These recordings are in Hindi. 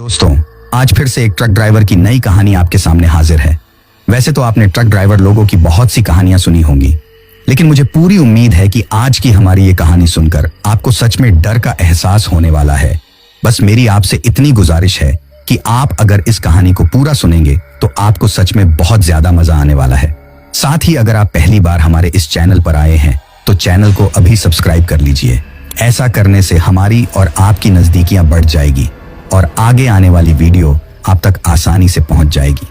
दोस्तों, आज फिर से एक ट्रक ड्राइवर की नई कहानी आपके सामने हाजिर है। वैसे तो आपने ट्रक ड्राइवर लोगों की बहुत सी कहानियां सुनी होंगी, लेकिन मुझे पूरी उम्मीद है कि आज की हमारी ये कहानी सुनकर आपको सच में डर का एहसास होने वाला है। बस मेरी आपसे इतनी गुजारिश है कि आप अगर इस कहानी को पूरा सुनेंगे तो आपको सच में बहुत ज्यादा मजा आने वाला है। साथ ही अगर आप पहली बार हमारे इस चैनल पर आए हैं तो चैनल को अभी सब्सक्राइब कर लीजिए। ऐसा करने से हमारी और आपकी नजदीकियां बढ़ जाएगी और आगे आने वाली वीडियो आप तक आसानी से पहुंच जाएगी।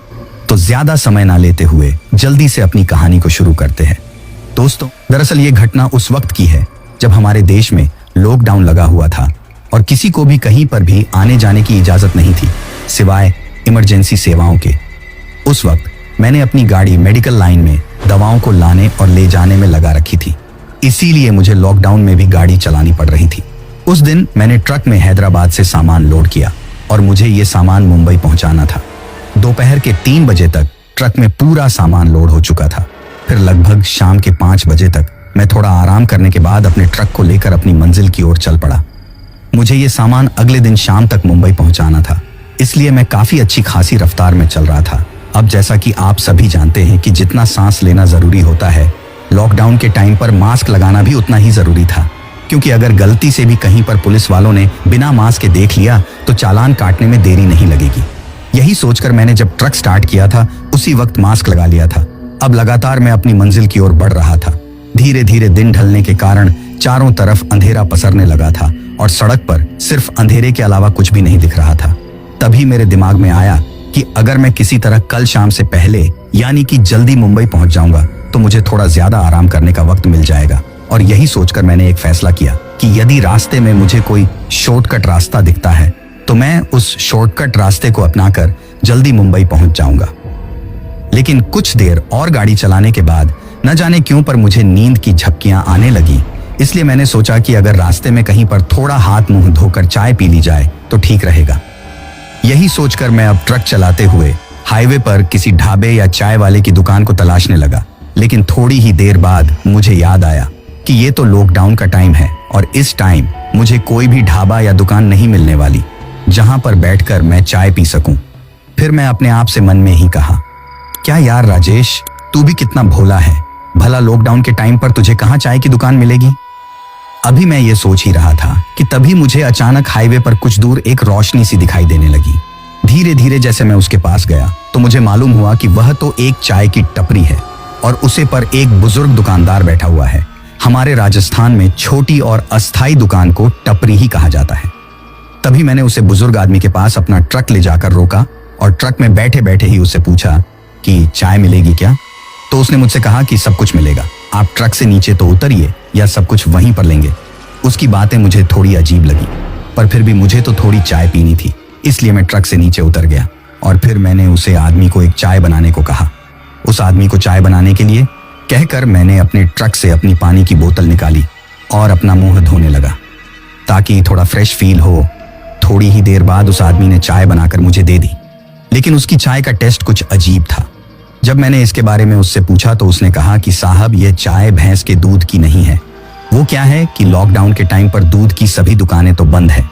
तो ज्यादा समय ना लेते हुए जल्दी से अपनी कहानी को शुरू करते हैं। दोस्तों, दरअसल ये घटना उस वक्त की है जब हमारे देश में लॉकडाउन लगा हुआ था और किसी को भी कहीं पर भी आने जाने की इजाजत नहीं थी सिवाय इमरजेंसी सेवाओं के। उस वक्त मैंने अपनी गाड़ी मेडिकल लाइन में दवाओं को लाने और ले जाने में लगा रखी थी, इसीलिए मुझे लॉकडाउन में भी गाड़ी चलानी पड़ रही थी। उस दिन मैंने ट्रक में हैदराबाद से सामान लोड किया और मुझे ये सामान मुंबई पहुंचाना था। दोपहर के 3 बजे तक ट्रक में पूरा सामान लोड हो चुका था। फिर लगभग शाम के 5 बजे तक मैं थोड़ा आराम करने के बाद अपने ट्रक को लेकर अपनी मंजिल की ओर चल पड़ा। मुझे ये सामान अगले दिन शाम तक मुंबई पहुंचाना था, इसलिए मैं काफी अच्छी खासी रफ्तार में चल रहा था। अब जैसा कि आप सभी जानते हैं कि जितना सांस लेना जरूरी होता है, लॉकडाउन के टाइम पर मास्क लगाना भी उतना ही जरूरी था, क्योंकि अगर गलती से भी कहीं पर पुलिस वालों ने बिना मास्क के देख लिया तो चालान काटने में देरी नहीं लगेगी। यही सोचकर मैंने जब ट्रक स्टार्ट किया था उसी वक्त मास्क लगा लिया था। अब लगातार मैं अपनी मंजिल की ओर बढ़ रहा था। धीरे धीरे दिन ढलने के कारण चारों तरफ अंधेरा पसरने लगा था और सड़क पर सिर्फ अंधेरे के अलावा कुछ भी नहीं दिख रहा था। तभी मेरे दिमाग में आया कि अगर मैं किसी तरह कल शाम से पहले यानी कि जल्दी मुंबई पहुंच जाऊंगा तो मुझे थोड़ा ज्यादा आराम करने का वक्त मिल जाएगा। और यही सोचकर मैंने एक फैसला किया कि यदि रास्ते में मुझे कोई शॉर्टकट रास्ता दिखता है तो मैं उस शॉर्टकट रास्ते को अपनाकर जल्दी मुंबई पहुंच जाऊंगा। लेकिन कुछ देर और गाड़ी चलाने के बाद न जाने क्यों पर मुझे नींद की झपकियां आने लगी, इसलिए मैंने सोचा कि अगर रास्ते में कहीं पर थोड़ा हाथ मुंह धोकर चाय पी ली जाए तो ठीक रहेगा। यही सोचकर मैं अब ट्रक चलाते हुए हाईवे पर किसी ढाबे या चाय वाले की दुकान को तलाशने लगा। लेकिन थोड़ी ही देर बाद मुझे याद आया कि ये तो लॉकडाउन का टाइम है और इस टाइम मुझे कोई भी ढाबा या दुकान नहीं मिलने वाली जहां पर बैठकर मैं चाय पी सकूं। फिर मैं अपने आप से मन में ही कहा, क्या यार राजेश, तू भी कितना भोला है। भला लॉकडाउन के टाइम पर तुझे कहां चाय की दुकान मिलेगी। अभी मैं ये सोच ही रहा था कि तभी मुझे अचानक हाईवे पर कुछ दूर एक रोशनी सी दिखाई देने लगी। धीरे धीरे जैसे मैं उसके पास गया तो मुझे मालूम हुआ कि वह तो एक चाय की टपरी है और उसे पर एक बुजुर्ग दुकानदार बैठा हुआ है। हमारे राजस्थान में छोटी और अस्थायी दुकान को टपरी ही कहा जाता है। तभी मैंने उसे बुजुर्ग आदमी के पास अपना ट्रक ले जाकर रोका और ट्रक में बैठे बैठे ही उससे पूछा कि चाय मिलेगी क्या। तो उसने मुझसे कहा कि सब कुछ मिलेगा, आप ट्रक से नीचे तो उतरिए या सब कुछ वहीं पर लेंगे। उसकी बातें मुझे थोड़ी अजीब लगी, पर फिर भी मुझे तो थोड़ी चाय पीनी थी, इसलिए मैं ट्रक से नीचे उतर गया और फिर मैंने उसे आदमी को एक चाय बनाने को कहा। उस आदमी को चाय बनाने के लिए कहकर मैंने अपने ट्रक से अपनी पानी की बोतल निकाली और अपना मुंह धोने लगा ताकि थोड़ा फ्रेश फील हो। थोड़ी ही देर बाद उस आदमी ने चाय बनाकर मुझे दे दी, लेकिन उसकी चाय का टेस्ट कुछ अजीब था। जब मैंने इसके बारे में उससे पूछा तो उसने कहा कि साहब, यह चाय भैंस के दूध की नहीं है। वो क्या है कि लॉकडाउन के टाइम पर दूध की सभी दुकानें तो बंद है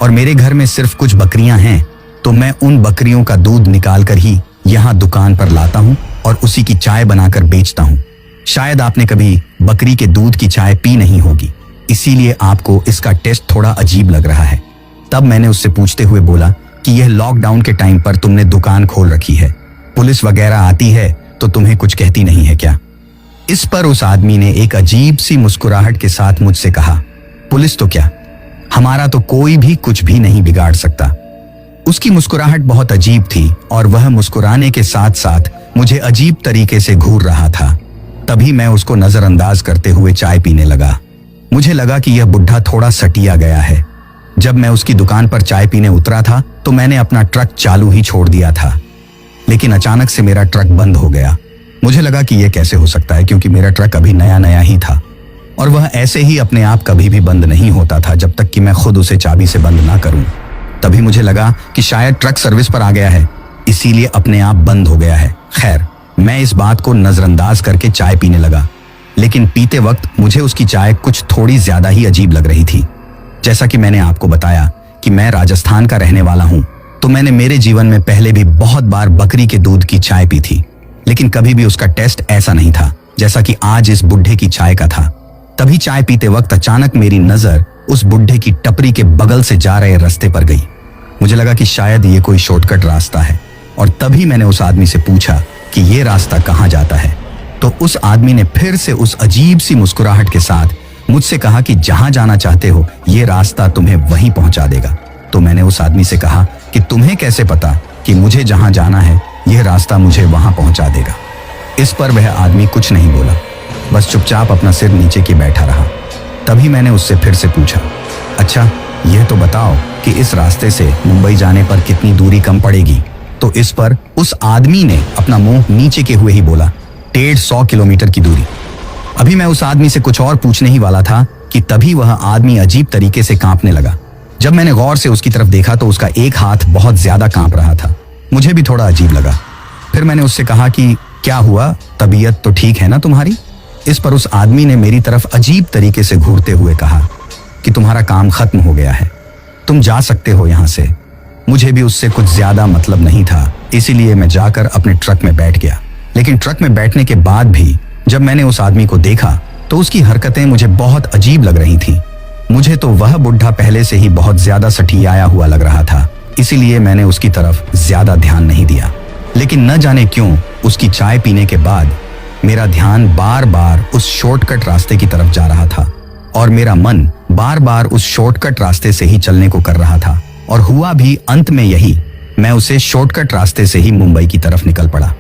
और मेरे घर में सिर्फ कुछ बकरियां हैं, तो मैं उन बकरियों का दूध निकाल कर ही यहाँ दुकान पर लाता हूँ और उसी की चाय बनाकर बेचता हूँ। शायद आपने कभी बकरी के दूध की चाय पी नहीं होगी, इसीलिए आपको इसका टेस्ट थोड़ा अजीब लग रहा है। तब मैंने उससे पूछते हुए बोला कि यह लॉकडाउन के टाइम पर तुमने दुकान खोल रखी है, पुलिस वगैरह आती है तो तुम्हें कुछ कहती नहीं है क्या। इस पर उस आदमी ने एक अजीब सी मुस्कुराहट के साथ मुझसे कहा, पुलिस तो क्या, हमारा तो कोई भी कुछ भी नहीं बिगाड़ सकता। उसकी मुस्कुराहट बहुत अजीब थी और वह मुस्कुराने के साथ साथ मुझे अजीब तरीके से घूर रहा था। तभी मैं उसको नजरअंदाज करते हुए चाय पीने लगा। मुझे लगा कि यह बुढ़ा थोड़ा सटिया गया है। जब मैं उसकी दुकान पर चाय पीने उतरा था तो मैंने अपना ट्रक चालू ही छोड़ दिया था, लेकिन अचानक से मेरा ट्रक बंद हो गया। मुझे लगा कि यह कैसे हो सकता है, क्योंकि मेरा ट्रक अभी नया नया ही था और वह ऐसे ही अपने आप कभी भी बंद नहीं होता था जब तक कि मैं खुद उसे चाबी से बंद ना करूं। तभी मुझे लगा कि शायद ट्रक सर्विस पर आ गया है, इसीलिए अपने आप बंद हो गया है। खैर, मैं इस बात को नजरअंदाज करके चाय पीने लगा, लेकिन पीते वक्त मुझे उसकी चाय कुछ थोड़ी ज्यादा ही अजीब लग रही थी। जैसा कि मैंने आपको बताया कि मैं राजस्थान का रहने वाला हूं, तो तो मैंने मेरे जीवन में पहले भी बहुत बार बकरी के दूध की चाय पी थी, लेकिन कभी भी उसका टेस्ट ऐसा नहीं था जैसा कि आज इस बुढ़े की चाय का था। तभी चाय पीते वक्त अचानक मेरी नजर उस बुढ़े की टपरी के बगल से जा रहे रास्ते पर गई। मुझे लगा कि शायद ये कोई शॉर्टकट रास्ता है, और तभी मैंने उस आदमी से पूछा कि ये रास्ता कहाँ जाता है। तो उस आदमी ने फिर से उस अजीब सी मुस्कुराहट के साथ मुझसे कहा कि जहां जाना चाहते हो ये रास्ता तुम्हें वहीं पहुंचा देगा। तो मैंने उस आदमी से कहा कि तुम्हें कैसे पता कि मुझे जहां जाना है यह रास्ता मुझे वहां पहुंचा देगा। इस पर वह आदमी कुछ नहीं बोला, बस चुपचाप अपना सिर नीचे किए बैठा रहा। तभी मैंने उससे फिर से पूछा, अच्छा यह तो बताओ कि इस रास्ते से मुंबई जाने पर कितनी दूरी कम पड़ेगी। तो इस पर उस आदमी ने अपना मुंह नीचे के हुए ही बोला, 150 किलोमीटर की दूरी। अभी मैं उस आदमी से कुछ और पूछने ही वाला था कि तभी वह आदमी अजीब तरीके से कांपने लगा। जब मैंने गौर से उसकी तरफ देखा तो उसका एक हाथ बहुत ज्यादा कांप रहा था। मुझे भी थोड़ा अजीब लगा। फिर मैंने उससे कहा कि क्या हुआ, तबीयत तो ठीक है ना तुम्हारी। इस पर उस आदमी ने मेरी तरफ अजीब तरीके से घूरते हुए कहा कि तुम्हारा काम खत्म हो गया है, तुम जा सकते हो यहां से। मुझे भी उससे कुछ ज्यादा मतलब नहीं था, इसीलिए मैं जाकर अपने ट्रक में बैठ गया। लेकिन ट्रक में बैठने के बाद भी जब मैंने उस आदमी को देखा तो उसकी हरकतें मुझे बहुत अजीब लग रही थी। मुझे तो वह बुढ़ा पहले से ही बहुत ज्यादा सठियाया हुआ लग रहा था, इसीलिए मैंने उसकी तरफ ज्यादा ध्यान नहीं दिया। लेकिन न जाने क्यों उसकी चाय पीने के बाद मेरा ध्यान बार बार उस शॉर्टकट रास्ते की तरफ जा रहा था, और मेरा मन बार बार उस शॉर्टकट रास्ते से ही चलने को कर रहा था। और हुआ भी अंत में यही, मैं उसे शॉर्टकट रास्ते से ही मुंबई की तरफ निकल पड़ा।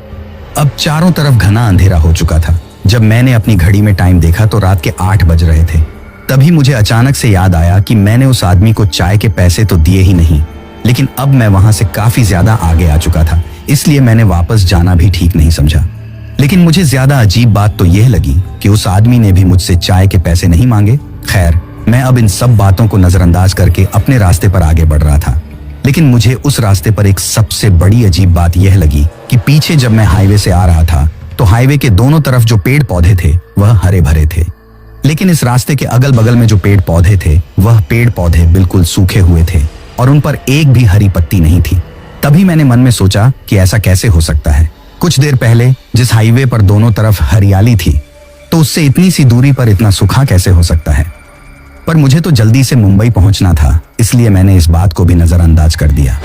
अब चारों तरफ घना अंधेरा हो चुका था। जब मैंने अपनी घड़ी में टाइम देखा तो रात के 8 बज रहे थे। तभी मुझे अचानक से याद आया कि मैंने उस आदमी को चाय के पैसे तो दिए ही नहीं, लेकिन अब मैं वहां से काफी ज्यादा आगे आ चुका था, इसलिए मैंने वापस जाना भी ठीक नहीं समझा। लेकिन मुझे ज्यादा अजीब बात तो यह लगी कि उस आदमी ने भी मुझसे चाय के पैसे नहीं मांगे। खैर, मैं अब इन सब बातों को नजरअंदाज करके अपने रास्ते पर आगे बढ़ रहा था। लेकिन मुझे उस रास्ते पर एक सबसे बड़ी अजीब बात यह लगी कि पीछे जब मैं हाईवे से आ रहा था तो हाईवे के दोनों तरफ जो पेड़ पौधे थे वह हरे भरे थे, लेकिन इस रास्ते के अगल बगल में जो पेड़ पौधे थे वह पेड़ पौधे बिल्कुल सूखे हुए थे और उन पर एक भी हरी पत्ती नहीं थी। तभी मैंने मन में सोचा कि ऐसा कैसे हो सकता है। कुछ देर पहले जिस हाईवे पर दोनों तरफ हरियाली थी, तो उससे इतनी सी दूरी पर इतना सूखा कैसे हो सकता है। पर मुझे तो जल्दी से मुंबई पहुंचना था, इसलिए मैंने इस बात को भी नजरअंदाज कर दिया।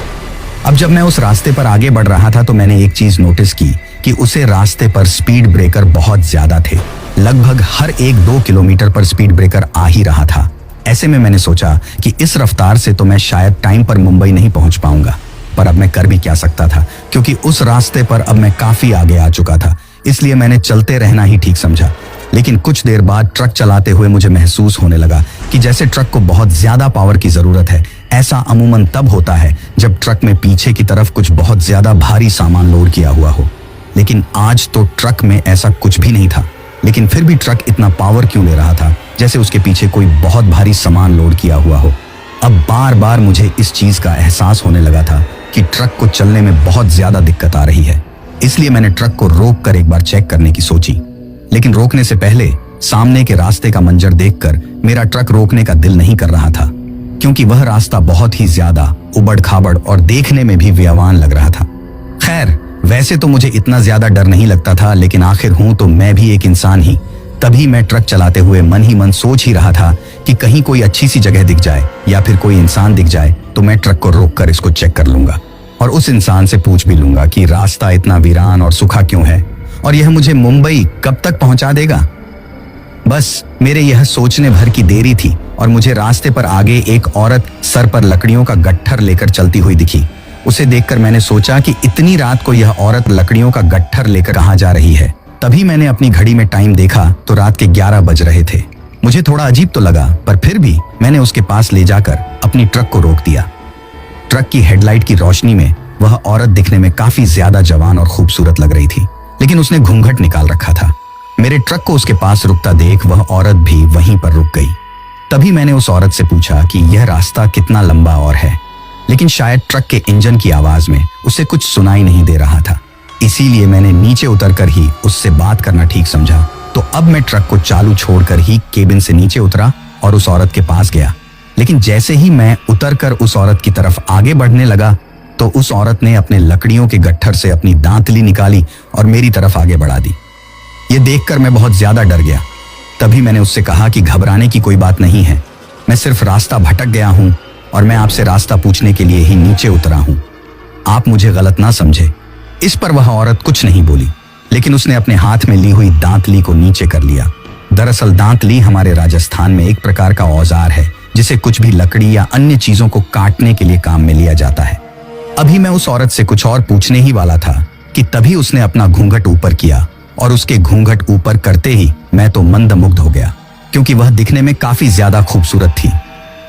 अब जब मैं उस रास्ते पर आगे बढ़ रहा था तो मैंने एक चीज नोटिस की कि उसे रास्ते पर स्पीड ब्रेकर बहुत ज्यादा थे। लगभग हर 1-2 किलोमीटर पर स्पीड ब्रेकर आ ही रहा था। ऐसे में मैंने सोचा कि इस रफ्तार से तो मैं शायद टाइम पर मुंबई नहीं पहुंच पाऊंगा, पर अब मैं कर भी क्या सकता था, क्योंकि उस रास्ते पर अब मैं काफी आगे आ चुका था। इसलिए मैंने चलते रहना ही ठीक समझा। लेकिन कुछ देर बाद ट्रक चलाते हुए मुझे महसूस होने लगा कि जैसे ट्रक को बहुत ज्यादा पावर की जरूरत है। ऐसा अमूमन तब होता है जब ट्रक में पीछे की तरफ कुछ बहुत ज्यादा भारी सामान लोड किया हुआ हो, लेकिन आज तो ट्रक में ऐसा कुछ भी नहीं था। लेकिन फिर भी ट्रक इतना पावर क्यों ले रहा था, जैसे उसके पीछे कोई बहुत भारी सामान लोड किया हुआ हो। अब बार बार मुझे इस चीज का एहसास होने लगा था कि ट्रक को चलने में बहुत ज्यादा दिक्कत आ रही है। इसलिए मैंने ट्रक को रोक कर एक बार चेक करने की सोची, लेकिन रोकने से पहले सामने के रास्ते का मंजर देखकर मेरा ट्रक रोकने का दिल नहीं कर रहा था, क्योंकि वह रास्ता बहुत ही ज्यादा उबड़ खाबड़ और देखने में भी व्यवान लग रहा था। खैर, वैसे तो मुझे इतना ज्यादा डर नहीं लगता था, लेकिन आखिर हूं तो मैं भी एक इंसान ही। तभी मैं ट्रक चलाते हुए मन ही मन सोच ही रहा था कि कहीं कोई अच्छी सी जगह दिख जाए या फिर कोई इंसान दिख जाए तो मैं ट्रक को रोककर इसको चेक कर लूंगा और उस इंसान से पूछ भी लूंगा कि रास्ता इतना वीरान और सूखा क्यों है और यह मुझे मुंबई कब तक पहुंचा देगा। बस मेरे यह सोचने भर की देरी थी और मुझे रास्ते पर आगे एक औरत सर पर लकड़ियों का गट्ठर लेकर चलती हुई दिखी। उसे देखकर मैंने सोचा कि इतनी रात को यह औरत लकड़ियों का गट्ठर लेकर कहाँ जा रही है। तभी मैंने अपनी घड़ी में टाइम देखा तो रात के 11 बज रहे थे। मुझे थोड़ा अजीब तो लगा, पर फिर भी मैंने उसके पास ले जाकर अपनी ट्रक को रोक दिया। ट्रक की हेडलाइट की रोशनी में वह औरत दिखने में काफी ज्यादा जवान और खूबसूरत लग रही थी, लेकिन उसने घूंघट निकाल रखा था। मेरे ट्रक को उसके पास रुकता देख वह औरत भी वहीं पर रुक गई। तभी मैंने उस औरत से पूछा कि यह रास्ता कितना लंबा और है, लेकिन शायद ट्रक के इंजन की आवाज में उसे कुछ सुनाई नहीं दे रहा था। इसीलिए मैंने नीचे उतरकर ही उससे बात करना ठीक समझा। तो अब मैं ट्रक को चालू छोड़कर ही केबिन से नीचे उतरा और उस औरत के पास गया। लेकिन जैसे ही मैं उतरकर उस औरत की तरफ आगे बढ़ने लगा तो उस औरत ने अपने लकड़ियों के गट्ठर से अपनी दांतली निकाली और मेरी तरफ आगे बढ़ा दी। ये देखकर मैं बहुत ज्यादा डर गया। तभी मैंने उससे कहा कि घबराने की कोई बात नहीं है, मैं सिर्फ रास्ता भटक गया हूं और मैं आपसे रास्ता पूछने के लिए ही नीचे उतरा हूं, आप मुझे गलत ना समझे। इस पर वह औरत कुछ नहीं बोली, लेकिन उसने अपने हाथ में ली हुई दांतली को नीचे कर लिया। दरअसल दांतली हमारे राजस्थान में एक प्रकार का औजार है जिसे कुछ भी लकड़ी या अन्य चीजों को काटने के लिए काम में लिया जाता है। अभी मैं उस औरत से कुछ और पूछने ही वाला था कि तभी उसने अपना घूंघट ऊपर किया और उसके घूंघट ऊपर करते ही मैं तो मंदमुग्ध हो गया, क्योंकि वह दिखने में काफी ज्यादा खूबसूरत थी।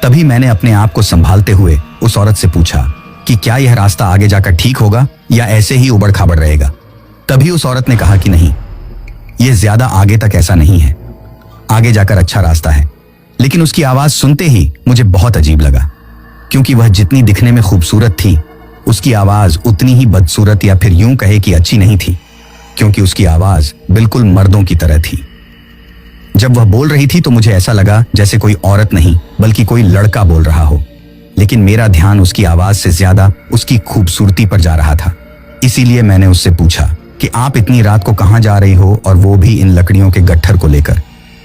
तभी मैंने अपने आप को संभालते हुए उस औरत से पूछा कि क्या यह रास्ता आगे जाकर ठीक होगा या ऐसे ही उबड़ खाबड़ रहेगा। तभी उस औरत ने कहा कि नहीं, यह ज्यादा आगे तक ऐसा नहीं है, आगे जाकर अच्छा रास्ता है। लेकिन उसकी आवाज सुनते ही मुझे बहुत अजीब लगा, क्योंकि वह जितनी दिखने में खूबसूरत थी उसकी आवाज उतनी ही बदसूरत या फिर यूं कहे कि अच्छी नहीं थी, क्योंकि उसकी आवाज बिल्कुल मर्दों की तरह थी। जब वह बोल रही थी तो मुझे ऐसा लगा जैसे कोई औरत नहीं बल्कि कोई लड़का बोल रहा हो, लेकिन मेरा ध्यान उसकी आवाज से ज्यादा उसकी खूबसूरती पर जा रहा था। इसीलिए मैंने उससे पूछा कि आप इतनी रात को कहां जा रही हो और वो भी इन लकड़ियों के गट्ठर को लेकर।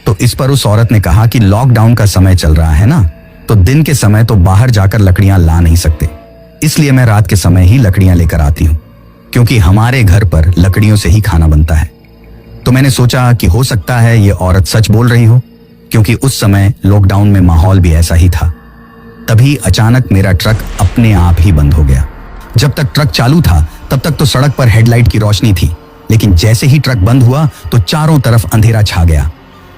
तो इस पर उस औरत ने कहा कि लॉकडाउन का समय चल रहा है ना, तो दिन के समय तो बाहर जाकर लकड़ियां ला नहीं सकते, इसलिए मैं रात के समय ही लकड़ियां लेकर आती हूँ, क्योंकि हमारे घर पर लकड़ियों से ही खाना बनता है। तो मैंने सोचा कि हो सकता है ये औरत सच बोल रही हो, क्योंकि उस समय लॉकडाउन में माहौल भी ऐसा ही था। तभी अचानक मेरा ट्रक अपने आप ही बंद हो गया। जब तक ट्रक चालू था तब तक तो सड़क पर हेडलाइट की रोशनी थी, लेकिन जैसे ही ट्रक बंद हुआ तो चारों तरफ अंधेरा छा गया।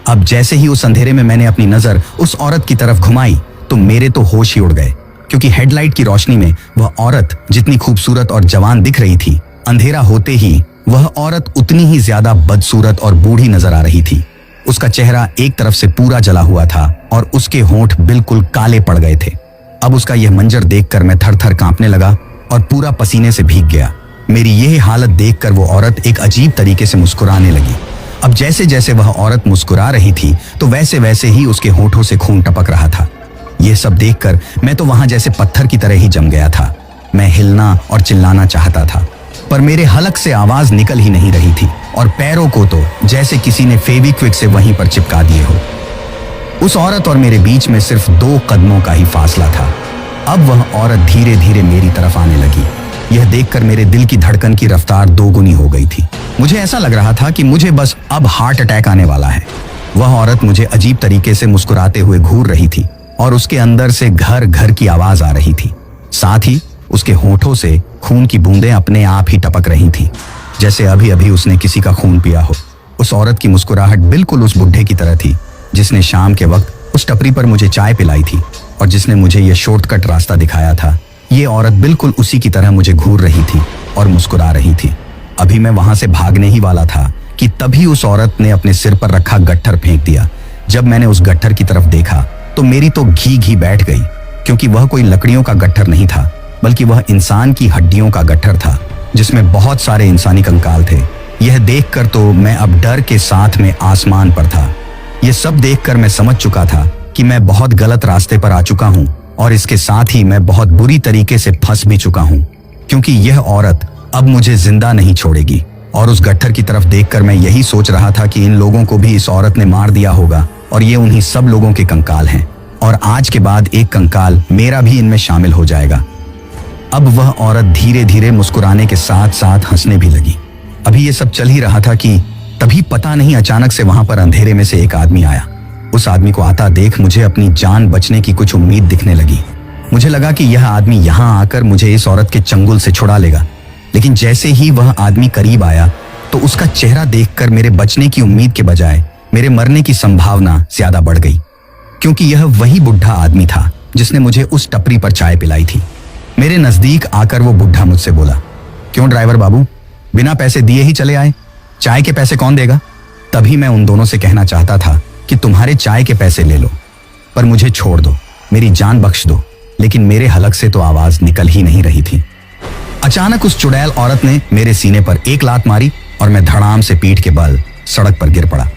अब जैसे ही उस अंधेरे में मैंने अपनी नजर उस औरत की तरफ घुमाई तो मेरे तो होश ही उड़ गए, क्योंकि हेडलाइट की रोशनी में वह औरत जितनी खूबसूरत और जवान दिख रही थी, अंधेरा होते ही वह औरत उतनी ही ज्यादा बदसूरत और बूढ़ी नजर आ रही थी। उसका चेहरा एक तरफ से पूरा जला हुआ था और उसके होंठ बिल्कुल काले पड़ गए थे। अब उसका यह मंजर देखकर मैं थर थर कांपने लगा और पूरा पसीने से भीग गया। मेरी यह हालत देखकर वो औरत एक अजीब तरीके से मुस्कुराने लगी। अब जैसे जैसे वह औरत मुस्कुरा रही थी तो वैसे वैसे ही उसके होंठों से खून टपक रहा था। यह सब देखकर मैं तो वहां जैसे पत्थर की तरह ही जम गया था। मैं हिलना और चिल्लाना चाहता था, पर मेरे हलक से आवाज निकल ही नहीं रही थी और पैरों को तो जैसे किसी ने फेविक्विक से वहीं पर चिपका दिए हो। उस औरत और मेरे बीच में सिर्फ 2 कदमों का ही फासला था। अब वह औरत धीरे धीरे मेरी तरफ आने लगी। यह देखकर मेरे दिल की धड़कन की रफ्तार 2 गुनी हो गई थी। मुझे ऐसा लग रहा था कि मुझे बस अब हार्ट अटैक आने वाला है। वह औरत मुझे अजीब तरीके से मुस्कुराते हुए घूर रही थी और उसके अंदर से घर घर की आवाज आ रही थी। साथ ही उसके होठों से खून की बूंदें अपने आप ही टपक रही थीं, जैसे अभी अभी उसने किसी का खून पिया हो। उस औरत की मुस्कुराहट बिल्कुल उस बुढ़े की तरह थी जिसने शाम के वक्त उस टपरी पर मुझे चाय पिलाई थी और जिसने मुझे यह शॉर्टकट रास्ता दिखाया था। ये औरत बिल्कुल उसी की तरह मुझे घूर रही थी और मुस्कुरा रही थी। अभी मैं वहां से भागने ही वाला था कि तभी उस औरत ने अपने सिर पर रखा गट्ठर फेंक दिया। जब मैंने उस गट्ठर की तरफ देखा तो मेरी तो घी बैठ गई, क्योंकि वह कोई लकड़ियों का गट्ठर नहीं था, बल्कि वह इंसान की हड्डियों का गट्ठर था, जिसमें बहुत सारे इंसानी कंकाल थे। यह देखकर तो मैं अब डर के साथ में आसमान पर था। यह सब देखकर मैं समझ चुका था कि मैं बहुत गलत रास्ते पर आ चुका हूँ और इसके साथ ही मैं बहुत बुरी तरीके से फंस भी चुका हूँ, क्योंकि यह औरत अब मुझे जिंदा नहीं छोड़ेगी। और उस गट्ठर की तरफ देखकर मैं यही सोच रहा था कि इन लोगों को भी इस औरत ने मार दिया होगा और ये उन्हीं सब लोगों के कंकाल हैं, और आज के बाद एक कंकाल मेरा भी इनमें शामिल हो जाएगा। अब वह औरत धीरे धीरे मुस्कुराने के साथ साथ हंसने भी लगी। अभी ये सब चल ही रहा था कि तभी पता नहीं अचानक से वहां पर अंधेरे में से एक आदमी आया। उस आदमी को आता देख मुझे अपनी जान बचने की कुछ उम्मीद दिखने लगी। मुझे लगा कि यह आदमी यहाँ आकर मुझे इस औरत के चंगुल से छुड़ा लेगा, लेकिन जैसे ही वह आदमी करीब आया तो उसका चेहरा देखकर मेरे बचने की उम्मीद के बजाय मेरे मरने की संभावना ज्यादा बढ़ गई, क्योंकि यह वही बुढ़ा आदमी था जिसने मुझे उस टपरी पर चाय पिलाई थी। मेरे नजदीक आकर वो बुढ़ा मुझसे बोला, क्यों ड्राइवर बाबू, बिना पैसे दिए ही चले आए? चाय के पैसे कौन देगा? तभी मैं उन दोनों से कहना चाहता था कि तुम्हारे चाय के पैसे ले लो, पर मुझे छोड़ दो, मेरी जान बख्श दो, लेकिन मेरे हलक से तो आवाज निकल ही नहीं रही थी। अचानक उस चुड़ैल औरत ने मेरे सीने पर एक लात मारी और मैं धड़ाम से पीठ के बल सड़क पर गिर पड़ा।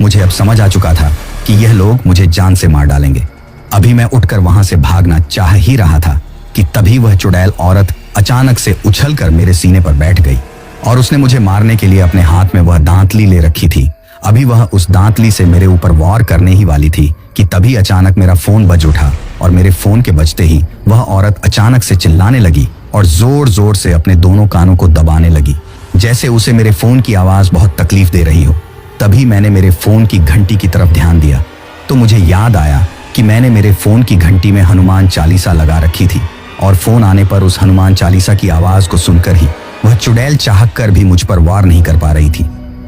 मुझे अब समझ आ चुका था कि यह लोग मुझे जान से मार डालेंगे। अभी मैं उठकर वहां से भागना चाह ही रहा था कि तभी वह चुड़ैल औरत अचानक से उछलकर मेरे सीने पर बैठ गई और उसने मुझे मारने के लिए अपने हाथ में वह दांतली ले रखी थी। अभी वह उस दांतली से मेरे ऊपर वार करने ही वाली थी कि तभी अचानक मेरा फोन बज उठा और मेरे फोन के बजते ही वह औरत अचानक से चिल्लाने लगी और जोर जोर से अपने दोनों कानों को दबाने लगी, जैसे उसे मेरे फोन की आवाज बहुत तकलीफ दे रही हो। तभी मैंने मेरे फोन की घंटी की तरफ ध्यान दिया तो मुझे याद आया कि मैंने मेरे फोन की घंटी में हनुमान चालीसा लगा रखी थी और फोन आने पर उस हनुमान चालीसा की आवाज को सुनकर ही वह चुड़ैल चाहक कर भी मुझ पर वार नहीं कर पा रही थी।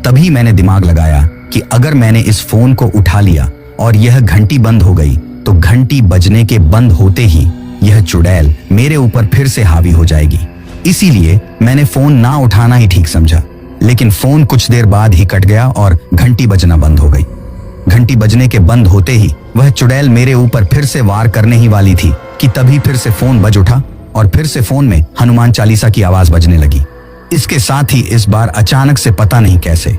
तभी मैंने दिमाग लगाया कि अगर मैंने इस फोन को उठा लिया और यह घंटी बंद हो गई तो घंटी बजने के बंद होते ही यह चुड़ैल मेरे ऊपर फिर से हावी हो जाएगी। इसीलिए मैंने फोन ना उठाना ही ठीक समझा। लेकिन फोन कुछ देर बाद ही कट गया और घंटी बजना बंद हो गई। घंटी बजने के बंद होते ही वह चुड़ैल मेरे ऊपर फिर से वार करने ही वाली थी कि तभी फिर से फोन बज उठा और फिर से फोन में हनुमान चालीसा की आवाज बजने लगी। इसके साथ ही इस बार अचानक से पता नहीं कैसे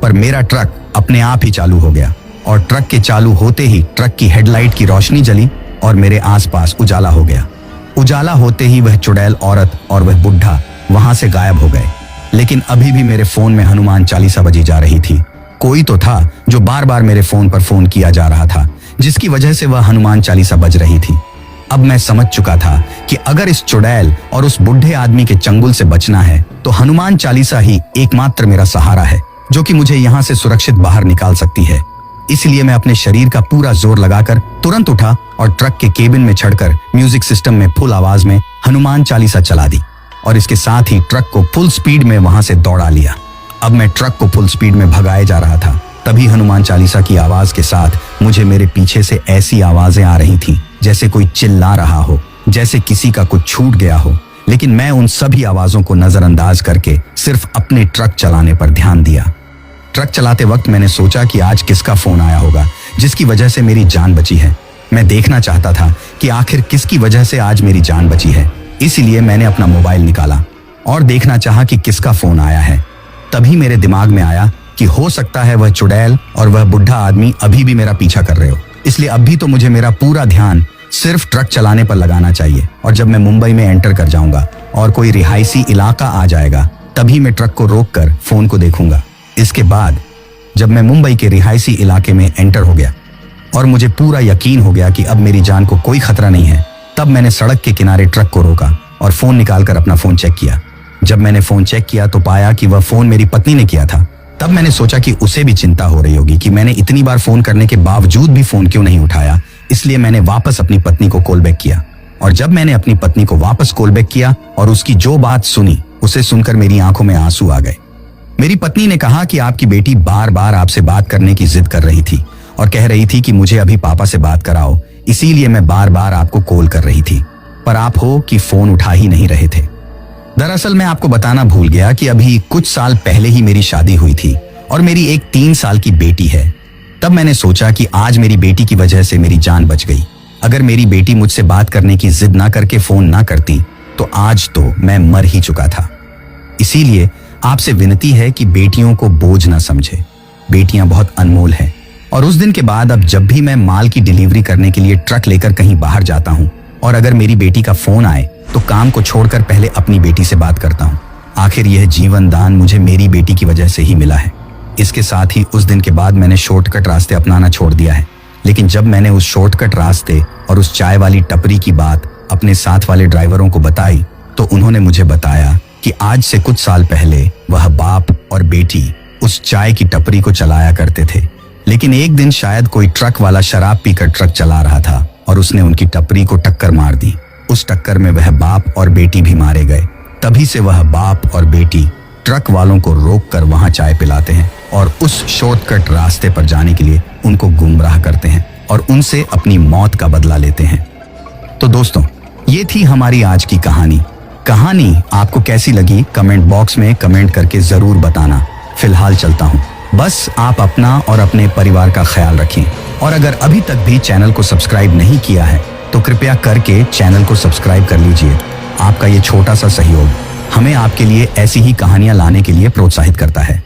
पर मेरा ट्रक अपने आप ही चालू हो गया और ट्रक के चालू होते ही ट्रक की हेडलाइट की रोशनी जली और मेरे आसपास उजाला हो गया। उजाला होते ही वह चुड़ैल औरत और वह बुढ़ा वहां से गायब हो गए। लेकिन अभी भी मेरे फोन में हनुमान चालीसा बजी जा रही थी। कोई तो था जो बार बार मेरे फोन पर फोन किया जा रहा था, जिसकी वजह से वह हनुमान चालीसा बज रही थी। अब मैं समझ चुका था कि अगर इस चुड़ैल और उस बुढ़े आदमी के चंगुल से बचना है तो हनुमान चालीसा ही एकमात्र मेरा सहारा है, जो कि मुझे यहाँ से सुरक्षित बाहर निकाल सकती है। इसलिए मैं अपने शरीर का पूरा जोर लगाकर तुरंत उठा और ट्रक के केबिन में चढ़कर म्यूजिक सिस्टम में फुल आवाज में हनुमान चालीसा चला दी और इसके साथ ही ट्रक को फुल स्पीड में वहां से दौड़ा लिया। अब मैं ट्रक को फुल स्पीड में भगाए जा रहा था। तभी हनुमान चालीसा की आवाज के साथ मुझे मेरे पीछे से ऐसी आवाजें आ रही थीं जैसे कोई चिल्ला रहा हो, जैसे किसी का कुछ छूट गया हो। लेकिन मैं उन सभी आवाजों को नजरअंदाज करके सिर्फ अपने ट्रक चलाने पर ध्यान दिया। ट्रक चलाते वक्त मैंने सोचा कि आज किसका फोन आया होगा जिसकी वजह से मेरी जान बची है। मैं देखना चाहता था कि आखिर किसकी वजह से आज मेरी जान बची है। इसलिए मैंने अपना मोबाइल निकाला और देखना चाहा कि किसका फोन आया है। तभी मेरे दिमाग में आया कि हो सकता है वह चुड़ैल और वह बुढ़ा आदमी अभी भी मेरा पीछा कर रहे हो। इसलिए अभी तो मुझे मेरा पूरा ध्यान सिर्फ ट्रक चलाने पर लगाना चाहिए और जब मैं मुंबई में एंटर कर जाऊंगा और कोई रिहायशी इलाका आ जाएगा तभी मैं ट्रक को रोककर फोन को देखूंगा। इसके बाद जब मैं मुंबई के रिहायशी इलाके में एंटर हो गया और मुझे पूरा यकीन हो गया कि अब मेरी जान को कोई खतरा नहीं है, तब मैंने सड़क के किनारे ट्रक को रोका और फोन निकालकर अपना फोन चेक किया। जब मैंने फोन चेक किया तो पाया कि वह फोन मेरी पत्नी ने किया था। तब मैंने सोचा कि उसे भी चिंता हो रही होगी कि मैंने इतनी बार फोन करने के बावजूद भी फोन क्यों नहीं उठाया। इसलिए मैंने वापस अपनी पत्नी को कॉल बैक किया और जब मैंने अपनी पत्नी को वापस कॉल बैक किया और उसकी जो बात सुनी उसे सुनकर मेरी आंखों में आंसू आ गए। मेरी पत्नी ने कहा कि आपकी बेटी बार बार आपसे बात करने की जिद कर रही थी और कह रही थी कि मुझे अभी पापा से बात कराओ, इसीलिए मैं बार बार आपको कॉल कर रही थी, पर आप हो कि फोन उठा ही नहीं रहे थे। दरअसल मैं आपको बताना भूल गया कि अभी कुछ साल पहले ही मेरी शादी हुई थी और मेरी एक 3 साल की बेटी है। तब मैंने सोचा कि आज मेरी बेटी की वजह से मेरी जान बच गई। अगर मेरी बेटी मुझसे बात करने की जिद ना करके फोन ना करती तो आज तो मैं मर ही चुका था। इसीलिए आपसे विनती है कि बेटियों को बोझ ना समझे। बेटियां बहुत अनमोल हैं और उस दिन के बाद अब जब भी मैं माल की डिलीवरी करने के लिए ट्रक लेकर कहीं बाहर जाता हूं और अगर मेरी बेटी का फोन आए तो काम को छोड़कर पहले अपनी बेटी से बात करता हूं। आखिर यह जीवन दान मुझे मेरी बेटी की वजह से ही मिला है। इसके साथ ही उस दिन के बाद मैंने शॉर्टकट रास्ते अपनाना छोड़ दिया है। लेकिन जब मैंने उस शॉर्टकट रास्ते और उस चाय वाली टपरी की बात अपने साथ वाले ड्राइवरों को बताई तो उन्होंने मुझे बताया कि आज से कुछ साल पहले वह बाप और बेटी उस चाय की टपरी को चलाया करते थे। लेकिन एक दिन शायद कोई ट्रक वाला शराब पीकर ट्रक चला रहा था और उसने उनकी टपरी को टक्कर मार दी। उस टक्कर में वह बाप और बेटी भी मारे गए। तभी से वह बाप और बेटी ट्रक वालों को रोककर वहां चाय पिलाते हैं और उस शॉर्टकट रास्ते पर जाने के लिए उनको गुमराह करते हैं और उनसे अपनी मौत का बदला लेते हैं। तो दोस्तों, ये थी हमारी आज की कहानी। कहानी आपको कैसी लगी कमेंट बॉक्स में कमेंट करके जरूर बताना। फिलहाल चलता हूँ, बस आप अपना और अपने परिवार का ख्याल रखें और अगर अभी तक भी चैनल को सब्सक्राइब नहीं किया है तो कृपया करके चैनल को सब्सक्राइब कर लीजिए। आपका ये छोटा सा सहयोग हमें आपके लिए ऐसी ही कहानियां लाने के लिए प्रोत्साहित करता है।